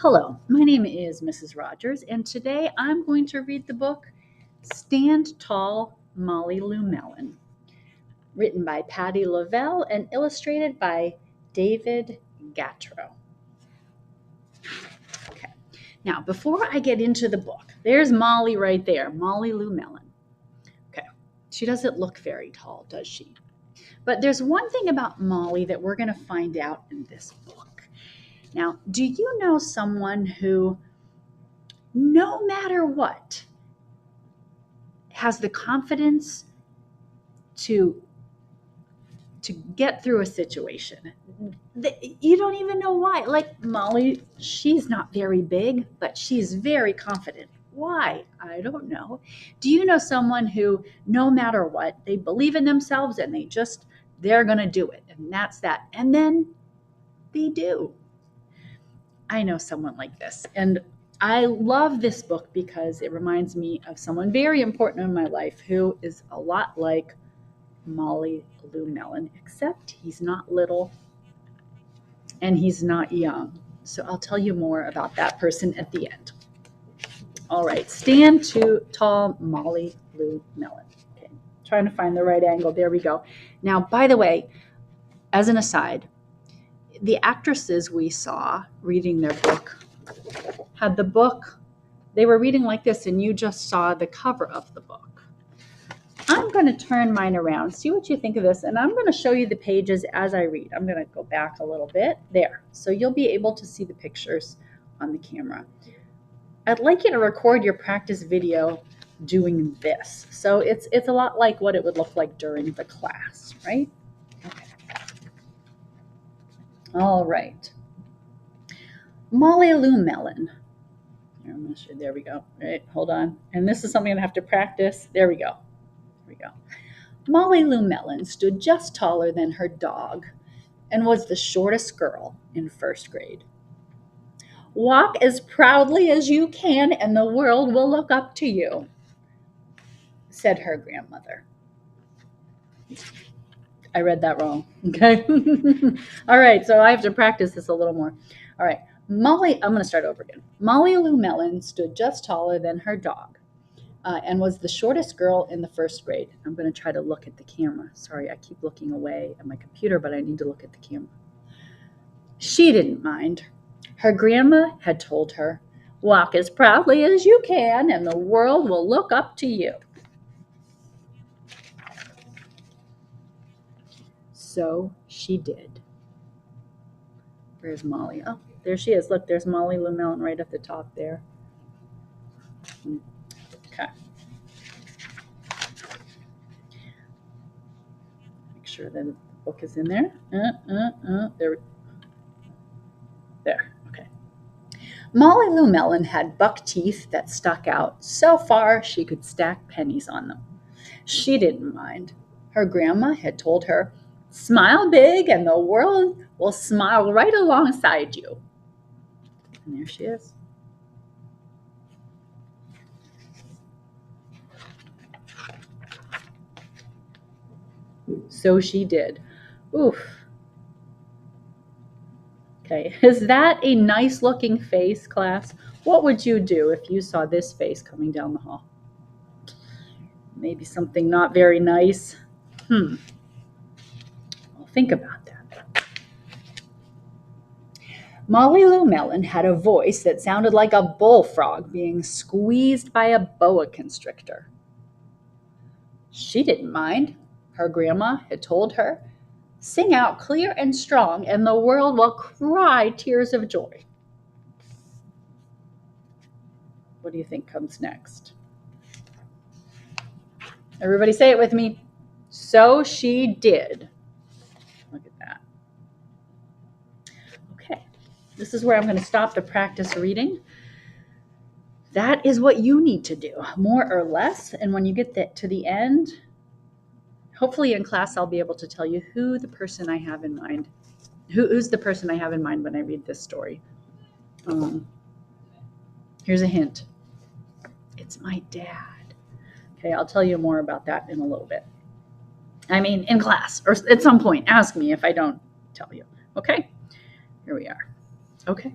Hello, my name is Mrs. Rogers, and today I'm going to read the book Stand Tall, Molly Lou Mellon, written by Patty Lavelle and illustrated by David Gattro. Okay, now before I get into the book, there's Molly right there, Molly Lou Mellon. Okay, she doesn't look very tall, does she? But there's one thing about Molly that we're going to find out in this book. Now, do you know someone who, no matter what, has the confidence to get through a situation? You don't even know why. Like Molly, she's not very big, but she's very confident. Why? I don't know. Do you know someone who, no matter what, they believe in themselves and they're going to do it. And that's that. And then they do. I know someone like this. And I love this book because it reminds me of someone very important in my life who is a lot like Molly Lou Mellon, except he's not little and he's not young. So I'll tell you more about that person at the end. All right, Stand Tall, Molly Lou Mellon. Okay, trying to find the right angle. There we go. Now, by the way, as an aside, the actresses we saw reading their book had the book, they were reading like this, and you just saw the cover of the book. I'm going to turn mine around, see what you think of this, and I'm going to show you the pages as I read. I'm going to go back a little bit there, so you'll be able to see the pictures on the camera. I'd like you to record your practice video doing this. So it's a lot like what it would look like during the class, right? Okay. All right. Molly Lou Mellon. I'm going to show you. There we go. All right, hold on. And this is something I'm going to have to practice. There we go. There we go. Molly Lou Mellon stood just taller than her dog and was the shortest girl in first grade. Walk as proudly as you can and the world will look up to you, said her grandmother. I read that wrong. Okay. All right. So I have to practice this a little more. All right. I'm going to start over again. Molly Lou Mellon stood just taller than her dog and was the shortest girl in the first grade. I'm going to try to look at the camera. Sorry, I keep looking away at my computer, but I need to look at the camera. She didn't mind. Her grandma had told her, walk as proudly as you can and the world will look up to you. So she did. Where's Molly? Oh, there she is. Look, there's Molly Lou Mellon right at the top there. Okay. Make sure that the book is in there. There. Okay. Molly Lou Mellon had buck teeth that stuck out so far she could stack pennies on them. She didn't mind. Her grandma had told her, smile big and the world will smile right alongside you. And there she is. So she did. Oof. Okay, is that a nice looking face, class? What would you do if you saw this face coming down the hall? Maybe something not very nice. Well, think about that. Molly Lou Mellon had a voice that sounded like a bullfrog being squeezed by a boa constrictor. She didn't mind. Her grandma had told her, sing out clear and strong and the world will cry tears of joy. What do you think comes next? Everybody say it with me. So she did. Look at that. Okay, this is where I'm going to stop to practice reading. That is what you need to do, more or less. And when you get to the end, hopefully in class I'll be able to tell you who's the person I have in mind. Who's the person I have in mind when I read this story? Here's a hint. It's my dad. Okay, I'll tell you more about that in a little bit. I mean, in class, or at some point, ask me if I don't tell you. Okay, here we are. Okay.